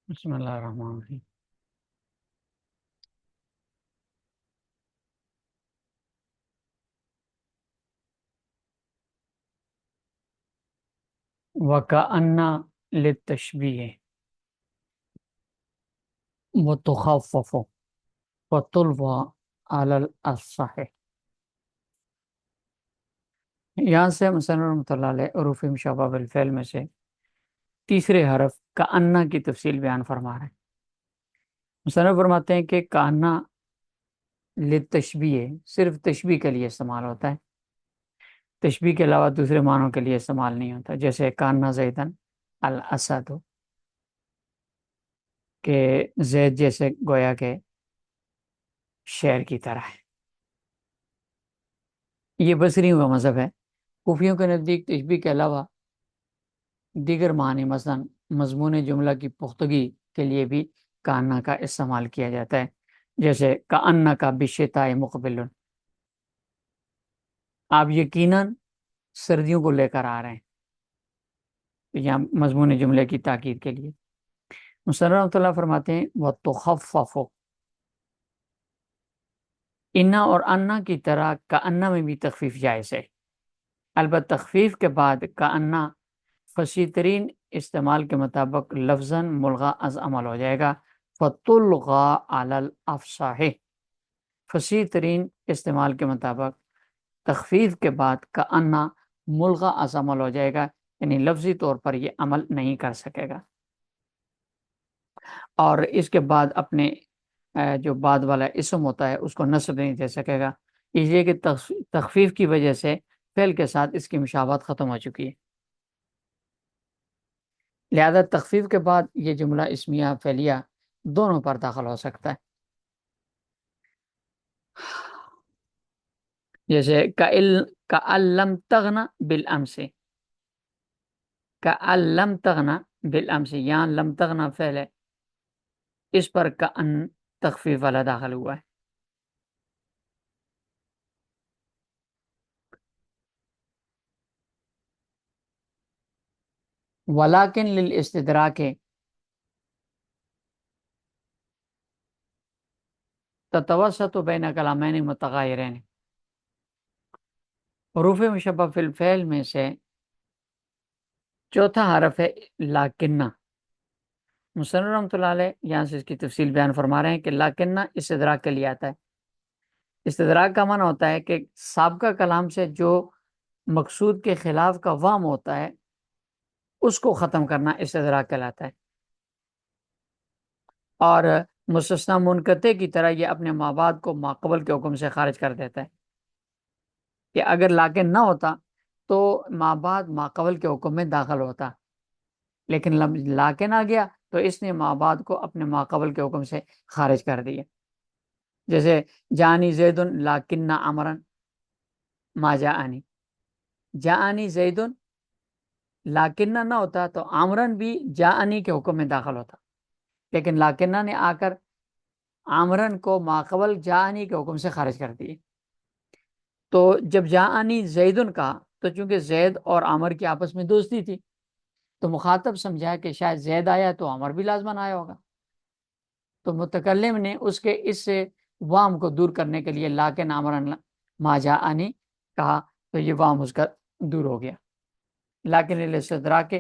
بسم اللہ الرحمن الرحیم۔ وَكَأَنَّ للتشبیہ وتخفف وتلوى على الأصح۔ یہاں سے مصنف رحمۃ اللہ علیہ حروف مشابہہ بالفعل میں سے تیسرے حرف کأنہ کی تفصیل بیان فرما رہے ہیں۔ مصنف فرماتے ہیں کہ کأنہ للتشبیہ صرف تشبیہ کے لیے استعمال ہوتا ہے، تشبیہ کے علاوہ دوسرے معنوں کے لیے استعمال نہیں ہوتا، جیسے کأنہ زیدن الاسد، کہ زید جیسے گویا کہ شعر کی طرح ہے۔ یہ بصریوں کا مذہب ہے۔ کوفیوں کے نزدیک تشبیہ کے علاوہ دیگر معنی مثلا مضمون جملہ کی پختگی کے لیے بھی کأنہ کا استعمال کیا جاتا ہے، جیسے کأنک بالشتاء مقبل، آپ یقیناً سردیوں کو لے کر آ رہے ہیں، یہاں مضمون جملے کی تاکید کے لیے۔ مصنف رحمۃ اللہ فرماتے ہیں وَتُخَفَّفُ، انا اور انا کی طرح کأنہ میں بھی تخفیف جائز ہے، البتہ تخفیف کے بعد کأنہ فصیح ترین استعمال کے مطابق لفظاً ملغا از عمل ہو جائے گا، فَتُلْغَى عَلَى الْأَفْصَحِ، فصیح ترین استعمال کے مطابق تخفیف کے بعد کأنہ ملغا از عمل ہو جائے گا، یعنی لفظی طور پر یہ عمل نہیں کر سکے گا، اور اس کے بعد اپنے جو بعد والا اسم ہوتا ہے اس کو نصب نہیں دے سکے گا، اس لیے کہ تخفیف کی وجہ سے فعل کے ساتھ اس کی مشابہت ختم ہو چکی ہے، لہذا تخفیف کے بعد یہ جملہ اسمیہ فعلیہ دونوں پر داخل ہو سکتا ہے، جیسے کأن لم تغن بالامس، کأن لم تغن بالامس، یہاں لم تغن فعل ہے، اس پر کأن تخفیف والا داخل ہوا ہے۔ ولیکن للاستدراک تتوسط بین کلامین متغایرین، حروف مشبہ فی الفعل میں سے چوتھا حرف ہے لاکنہ۔ مصنف رحمۃ اللہ علیہ یہاں سے اس کی تفصیل بیان فرما رہے ہیں کہ لاکنہ استدراک کے لیے آتا ہے۔ استدراک کا معنی ہوتا ہے کہ سابقہ کلام سے جو مقصود کے خلاف کا وام ہوتا ہے اس کو ختم کرنا استدراک کہلاتا ہے، اور مستثنی منقطع کی طرح یہ اپنے مابعد کو ماقبل کے حکم سے خارج کر دیتا ہے، کہ اگر لاکن نہ ہوتا تو مابعد ماقبل کے حکم میں داخل ہوتا، لیکن لاکن آ گیا تو اس نے مابعد کو اپنے ماقبل کے حکم سے خارج کر دیا، جیسے جانی زید لاکن عمرن ما جاءنی، جاءنی زید لاکنہ نہ ہوتا تو عمرن بھی جاءنی کے حکم میں داخل ہوتا، لیکن لاکنہ نے آ کر عمرن کو ماقبل جاءنی کے حکم سے خارج کر دیے۔ تو جب جاءنی زیدن کہا تو چونکہ زید اور عمر کی آپس میں دوستی تھی تو مخاطب سمجھا کہ شاید زید آیا تو عمر بھی لازماً آیا ہوگا، تو متکلم نے اس کے اس وام کو دور کرنے کے لیے لاکن عمرن ما جاءنی کہا، تو یہ وام اس کا دور ہو گیا۔ لیکن الاستدراک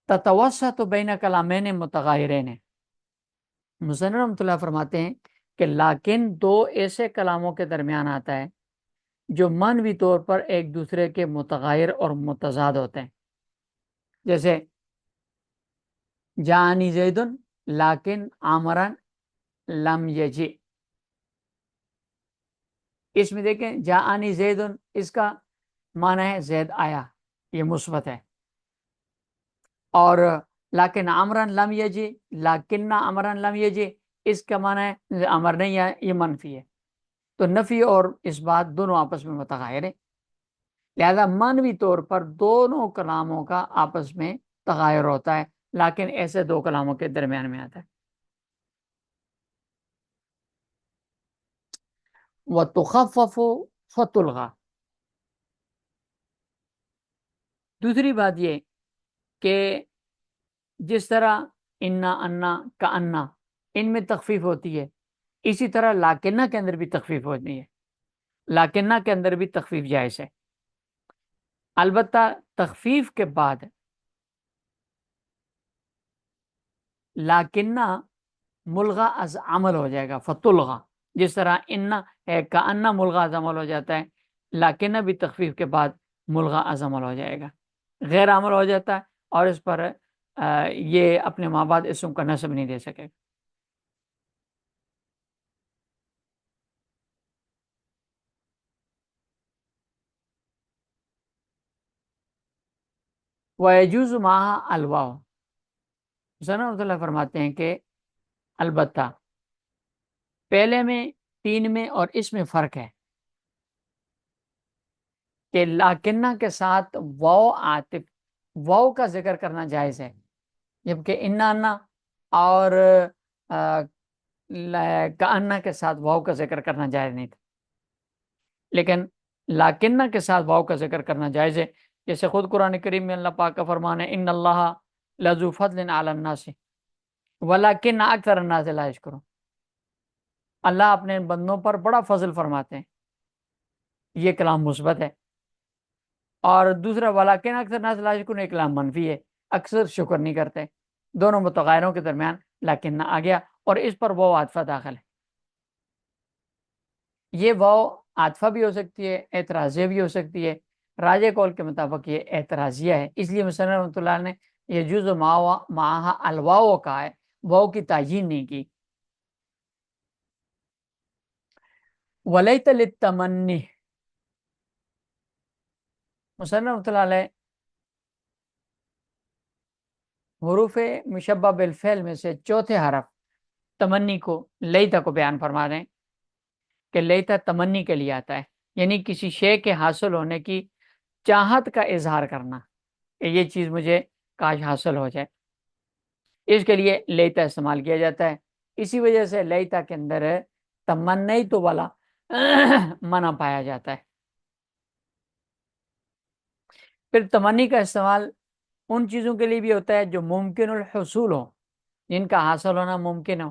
تتوسط بین کلامین متغایرین، مصنف رحمۃ اللہ فرماتے ہیں کہ لیکن دو ایسے کلاموں کے درمیان آتا ہے جو معنوی طور پر ایک دوسرے کے متغیر اور متضاد ہوتے ہیں، جیسے جانی زیدن لیکن عمرن لم یجی، اس میں دیکھیں جانی زیدن اس کا معنی ہے زید آیا، یہ مثبت ہے، اور لیکن عمرن لم یجی، لیکن عمرن لم یجی اس کا معنی ہے عمر نہیں آیا، یہ منفی ہے، تو نفی اور اس بات دونوں آپس میں متغیر ہیں، لہذا معنوی طور پر دونوں کلاموں کا آپس میں تغایر ہوتا ہے، لیکن ایسے دو کلاموں کے درمیان میں آتا ہے۔ وَتُخَفَّفُ فَتُلْغَى، دوسری بات یہ کہ جس طرح انا انا کا انا، ان میں تخفیف ہوتی ہے. اسی طرح لاکنہ کے اندر بھی تخفیف ہوتی ہے، لاکنہ کے اندر بھی تخفیف جائز ہے. البتہ تخفیف کے بعد لاکنہ ملغا از عمل ہو جائے گا، فتلغا. جس طرح ان ہے کا انا ملغا از عمل ہو جاتا ہے، لاکنہ بھی تخفیف کے بعد ملغا از عمل ہو جائے گا، غیر عمل ہو جاتا ہے، اور اس پر یہ اپنے ماں بعد اسم کا نصب نہیں دے سکے. وَيَجُوزُ مَعَهَا الْوَاوُ. رحمۃ اللہ فرماتے ہیں کہ البتہ پہلے میں، تین میں اور اس میں فرق ہے کہ لاکنہ کے ساتھ واو عاطف، واو کا ذکر کرنا جائز ہے، جبکہ انا انا اور کانا کے ساتھ واو کا ذکر کرنا جائز نہیں تھا. لیکن لاکنہ کے ساتھ واو کا ذکر کرنا جائز ہے، جیسے خود قرآن کریم میں اللہ پاک کا فرمان ہے ان اللہ لذو فضل علی الناس ولکن اکثر الناس لا یشکرون. اللہ اپنے بندوں پر بڑا فضل فرماتے ہیں، یہ کلام مثبت ہے. اور دوسرا ولیکن اکثر الناس لا یشکرون، ایک کلام منفی ہے، اکثر شکر نہیں کرتے. دونوں متغیروں کے درمیان لیکن آ گیا، اور اس پر واو عاطفہ داخل ہے. یہ واو عاطفہ بھی ہو سکتی ہے، اعتراضیہ بھی ہو سکتی ہے. راجہ قول کے مطابق یہ اعتراضیہ ہے، اس لیے مصنف رحمۃ اللہ نے یہ جز معاہا الواو کا ہے، واو کی تعیین نہیں کی. ولیت للتمنی، مصنف رحمۃ اللہ علیہ حروف مشبہ بالفعل میں سے چوتھے حرف تمنی کو، لیتا کو بیان فرما رہے ہیں کہ لیتا تمنی کے لیے آتا ہے، یعنی کسی شے کے حاصل ہونے کی چاہت کا اظہار کرنا کہ یہ چیز مجھے کاش حاصل ہو جائے، اس کے لیے لیتا استعمال کیا جاتا ہے. اسی وجہ سے لیتا کے اندر تمنی تو والا منع پایا جاتا ہے. پھر تمنی کا استعمال ان چیزوں کے لیے بھی ہوتا ہے جو ممکن الحصول ہو، جن کا حاصل ہونا ممکن ہو.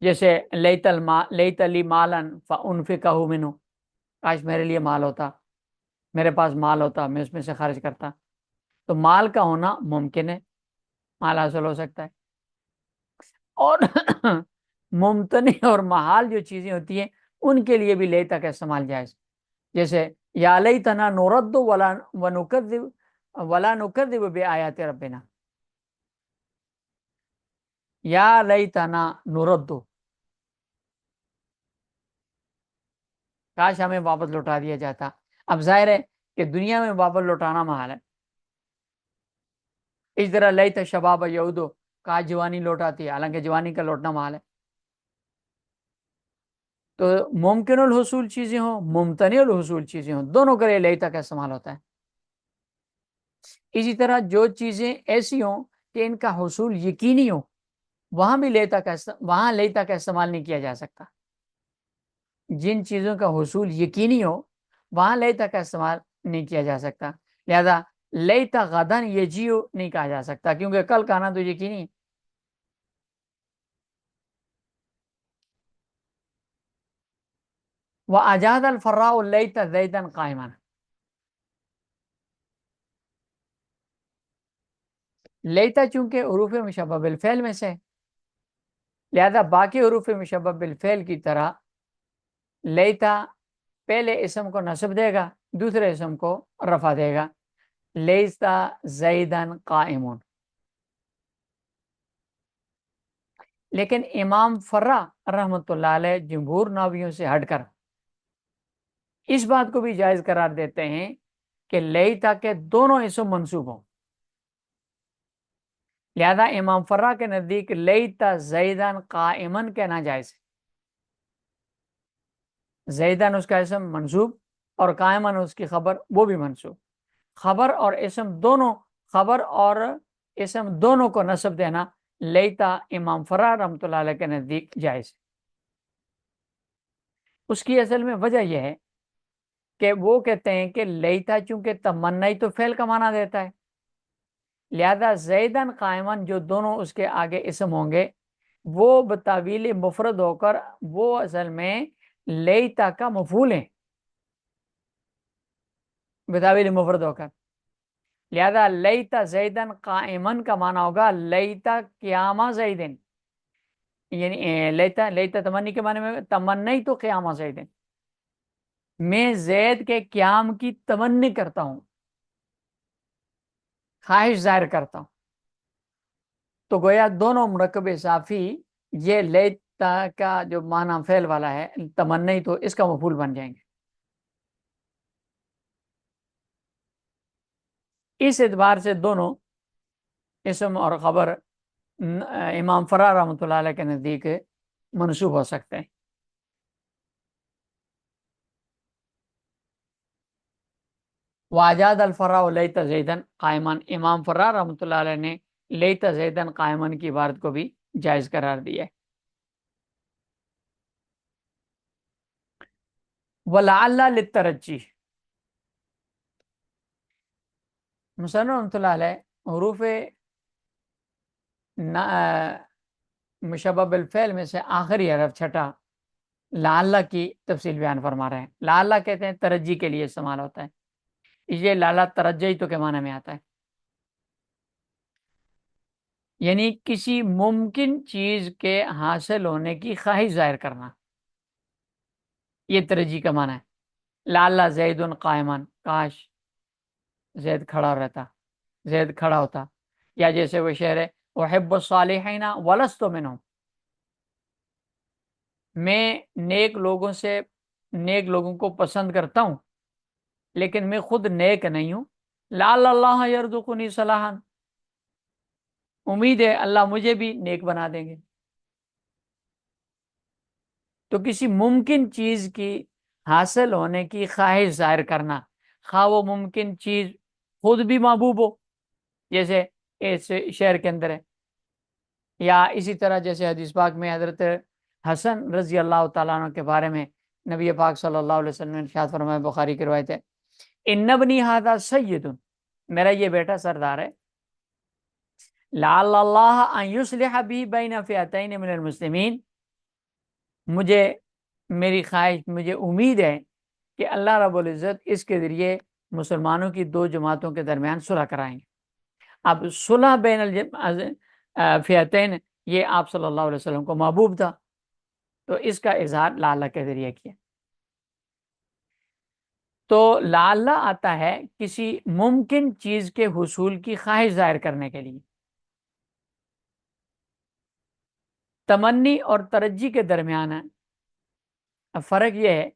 جیسے لیت لی مالن فانفقہ منہ، کاش میرے لیے مال ہوتا، میرے پاس مال ہوتا، میں اس میں سے خرچ کرتا. تو مال کا ہونا ممکن ہے، مال حاصل ہو سکتا ہے. اور ممتنع اور محال جو چیزیں ہوتی ہیں ان کے لیے بھی لیتا کا استعمال جائز. جیسے یا لیتنا نرد ولا نکذب بآیات ربنا، یا لیتنا نرد، کاش ہمیں واپس لوٹا دیا جاتا. اب ظاہر ہے کہ دنیا میں واپس لوٹانا محال ہے. اس طرح لیت شباب یعودو، کاش جوانی لوٹاتی ہے، حالانکہ جوانی کا لوٹنا محال ہے. تو ممکن الحصول چیزیں ہوں، ممتنع الحصول چیزیں ہوں، دونوں کے لیے لیتا کا استعمال ہوتا ہے. اسی طرح جو چیزیں ایسی ہوں کہ ان کا حصول یقینی ہو، وہاں بھی وہاں لیتا کا استعمال نہیں کیا جا سکتا. جن چیزوں کا حصول یقینی ہو وہاں لیتا کا استعمال نہیں کیا جا سکتا. لہذا لیتا غدن یجیو نہیں کہا جا سکتا، کیونکہ کل کا آنا تو یقینی ہے. وَأَجَازَ الْفَرَّاءُ اللَّيْتَ زَيْدًا قَائِمًا، لیتا چونکہ حروف مشبہ بالفعل میں سے، لہذا باقی حروف مشبہ بالفعل کی طرح لیتا پہلے اسم کو نصب دے گا، دوسرے اسم کو رفع دے گا. لیتا زیدن قائمون. لیکن امام فرا رحمۃ اللہ علیہ جمہور ناویوں سے ہٹ کر اس بات کو بھی جائز قرار دیتے ہیں کہ لیتا کے دونوں اسم منصوب ہوں. لہذا امام فرا کے نزدیک لیتا زیدن قائمن کہنا جائز ہے. زیدن اس کا اسم منصوب اور قائمن اس کی خبر وہ بھی منصوب. خبر اور اسم دونوں کو نصب دینا لیتا امام فرا رحمۃ اللہ علیہ کے نزدیک جائز. اس کی اصل میں وجہ یہ ہے کہ وہ کہتے ہیں کہ لیتا چونکہ تمنی تو فعل کا معنی دیتا ہے، لہذا زیدن قائمن جو دونوں اس کے آگے اسم ہوں گے وہ بتاویل مفرد ہو کر وہ اصل میں لیتا کا مفعول ہیں، بتاویل مفرد ہو کر. لہذا لیتا زیدن قائمن کا معنی ہوگا لیتا قیامہ زیدن، یعنی لیتا لیتا تمنی کے معنی میں تمنی تو قیامہ زیدن، میں زید کے قیام کی تمنی کرتا ہوں، خواہش ظاہر کرتا ہوں. تو گویا دونوں مرکب اضافی یہ لیتا کا جو معنی فعل والا ہے تمنی تو اس کا مفعول بن جائیں گے. اس اعتبار سے دونوں اسم اور خبر امام فرار رحمۃ اللہ علیہ کے نزدیک منسوب ہو سکتے ہیں. واجاد الفراء لیت زیدن قائمن، امام فرار رحمۃ اللہ علیہ نے لیت زیدن قائمن کی عبارت کو بھی جائز قرار دیا ہے. ولعل للترجی، مصنف رحمۃ اللہ علیہ حروف مشبہ بالفعل میں سے آخری حرف چھٹا لعل کی تفصیل بیان فرما رہے ہیں. لعل کہتے ہیں ترجی کے لیے استعمال ہوتا ہے، یہ لعل ترجی تو کے معنی میں آتا ہے، یعنی کسی ممکن چیز کے حاصل ہونے کی خواہش ظاہر کرنا، یہ ترجی کا معنی ہے. لعل زید قائمن، کاش زید کھڑا رہتا، زید کھڑا ہوتا. یا جیسے وہ شعر ہے احب الصالحین ولست منہم، میں نیک لوگوں سے نیک لوگوں کو پسند کرتا ہوں لیکن میں خود نیک نہیں ہوں. لعل اللہ یرزقنی صلاحا، امید ہے اللہ مجھے بھی نیک بنا دیں گے. تو کسی ممکن چیز کی حاصل ہونے کی خواہش ظاہر کرنا، خواہ وہ ممکن چیز خود بھی محبوب ہو جیسے اس شعر کے اندر ہے، یا اسی طرح جیسے حدیث پاک میں حضرت حسن رضی اللہ تعالیٰ عنہ کے بارے میں نبی پاک صلی اللہ علیہ وسلم نے ارشاد فرمایا، بخاری کی روایت ہے، ان ابنی ھذا سید، میرا یہ بیٹا سردار ہے، لعل اللہ ان یصلح بی بین فئتین من المسلمین، مجھے میری خواہش مجھے امید ہے کہ اللہ رب العزت اس کے ذریعے مسلمانوں کی دو جماعتوں کے درمیان صلح کرائیں گے. اب صلح بین فئتین یہ آپ صلی اللہ علیہ وسلم کو محبوب تھا، تو اس کا اظہار لعل کے ذریعے کیا. تو لعل آتا ہے کسی ممکن چیز کے حصول کی خواہش ظاہر کرنے کے لیے. تمنی اور ترجی کے درمیان فرق یہ ہے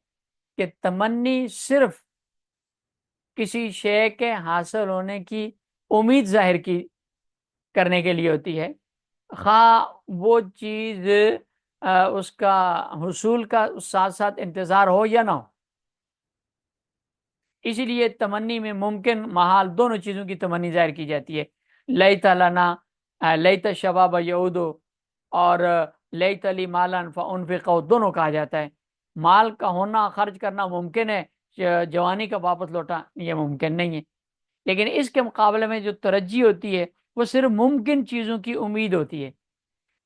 کہ تمنی صرف کسی شے کے حاصل ہونے کی امید ظاہر کی کرنے کے لیے ہوتی ہے، خواہ وہ چیز اس کا حصول کا ساتھ ساتھ انتظار ہو یا نہ ہو. اسی لیے تمنی میں ممکن محال دونوں چیزوں کی تمنی ظاہر کی جاتی ہے. لیت لنا لیت شباب یعودو اور لیت لی مالن فانفقو دونوں کہا جاتا ہے. مال کا ہونا خرچ کرنا ممکن ہے، جوانی کا واپس لوٹا یہ ممکن نہیں ہے. لیکن اس کے مقابلے میں جو ترجی ہوتی ہے وہ صرف ممکن چیزوں کی امید ہوتی ہے،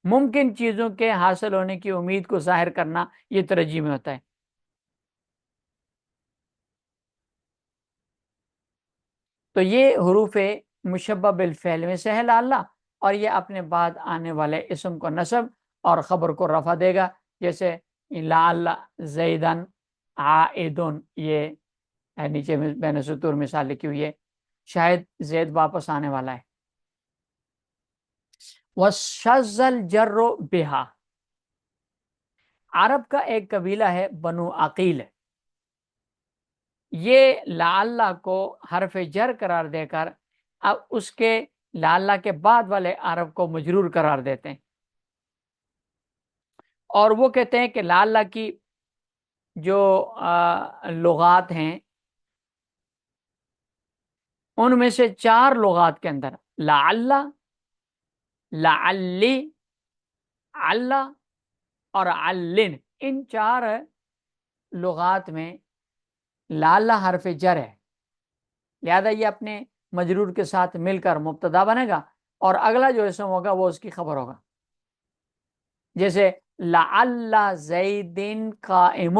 ممکن چیزوں کے حاصل ہونے کی امید کو ظاہر کرنا یہ ترجی میں ہوتا ہے. تو یہ حروف مشبہ بالفعل میں سے ہے لعل، اور یہ اپنے بعد آنے والے اسم کو نصب اور خبر کو رفع دے گا، جیسے لعل زیدن عائدن، یہ نیچے میں بین سطور مثال لکھی ہوئی ہے، شاید زید واپس آنے والا ہے. وَشَذَّ الْجَرُّ بِهَا، عرب کا ایک قبیلہ ہے بنو عقیل، یہ لعل کو حرف جر قرار دے کر اب اس کے لعل کے بعد والے عرب کو مجرور قرار دیتے ہیں، اور وہ کہتے ہیں کہ لعل کی جو لغات ہیں ان میں سے 4 لغات کے اندر لعل، لعلی، عل اور علن، ان 4 لغات میں لعل حرف جر ہے، لہذا یہ اپنے مجرور کے ساتھ مل کر مبتدا بنے گا اور اگلا جو اسم ہوگا وہ اس کی خبر ہوگا. جیسے لعل زید قائم،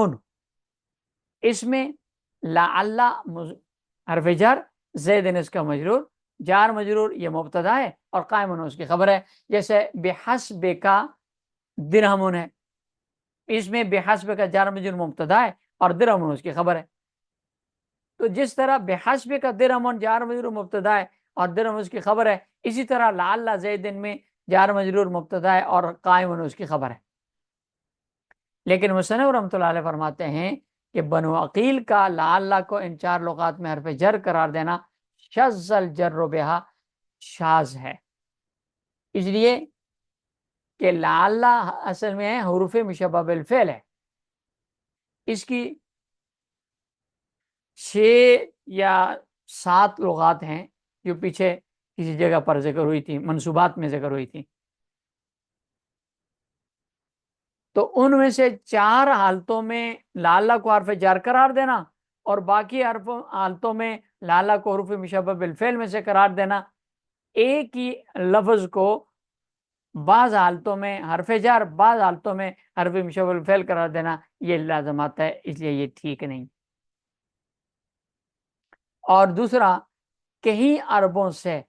اس میں لعل حرف جر، زید اس کا مجرور، جار مجرور یہ مبتدا ہے اور قائم اس کی خبر ہے. جیسے بحسب کا درہم ہے، اس میں بحسب کا جار مجرور مبتدا ہے اور درہم اس کی خبر ہے. تو جس طرح بحسب کا درہم جار مجرور مبتدا ہے اور درہم اس کی خبر ہے، اسی طرح لعل زیدن میں جار مجرور مبتدا ہے اور قائم اس کی خبر ہے. لیکن مصنف رحمۃ اللہ علیہ فرماتے ہیں کہ بنو عقیل کا لعل کو ان چار لغات میں حرف جر قرار دینا شذ الجر بہا شاذ ہے، اس لیے کہ لعل اصل میں حروف مشبہ بالفعل ہے. اس کی 6 یا 7 لغات ہیں جو پیچھے کسی جگہ پر ذکر ہوئی تھی، منصوبات میں ذکر ہوئی تھی. تو ان میں سے 4 حالتوں میں لعل کو حرف جر قرار دینا اور باقی حالتوں میں لعل کو حروف مشبہ بالفعل میں سے قرار دینا، ایک ہی لفظ کو بعض حالتوں میں حرف جر بعض حالتوں میں حرف مشبہ بالفعل قرار دینا، یہ لازمات ہے، اس لیے یہ ٹھیک نہیں. اور دوسرا، کہیں عربوں سے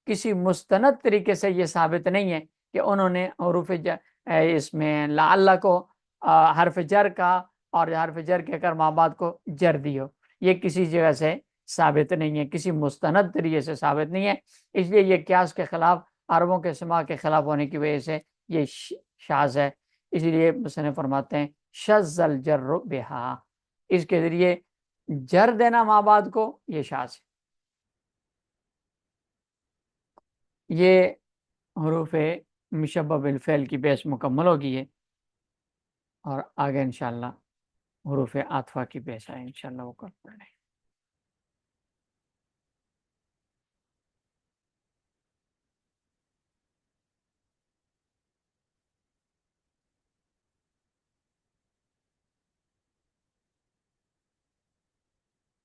کسی مستند طریقے سے یہ ثابت نہیں ہے کہ انہوں نے حروف اس میں لعل کو حرف جر کا اور حرف جر کہہ کر ما بعد کو جر دی ہو. یہ کسی جگہ سے ثابت نہیں ہے، کسی مستند طریقے سے ثابت نہیں ہے، اس لیے یہ قیاس کے خلاف، عربوں کے سماع کے خلاف ہونے کی وجہ سے یہ شاذ ہے. اس لیے مصنف فرماتے ہیں شذ الجر بہا، اس کے ذریعے جر دینا ما بعد کو یہ شاذ ہے. یہ حروف مشبہ بالفعل کی بحث مکمل ہوگی ہے اور آگے انشاءاللہ حروف عاطفہ کی بحث ہے، انشاءاللہ وہ کل پڑھیں.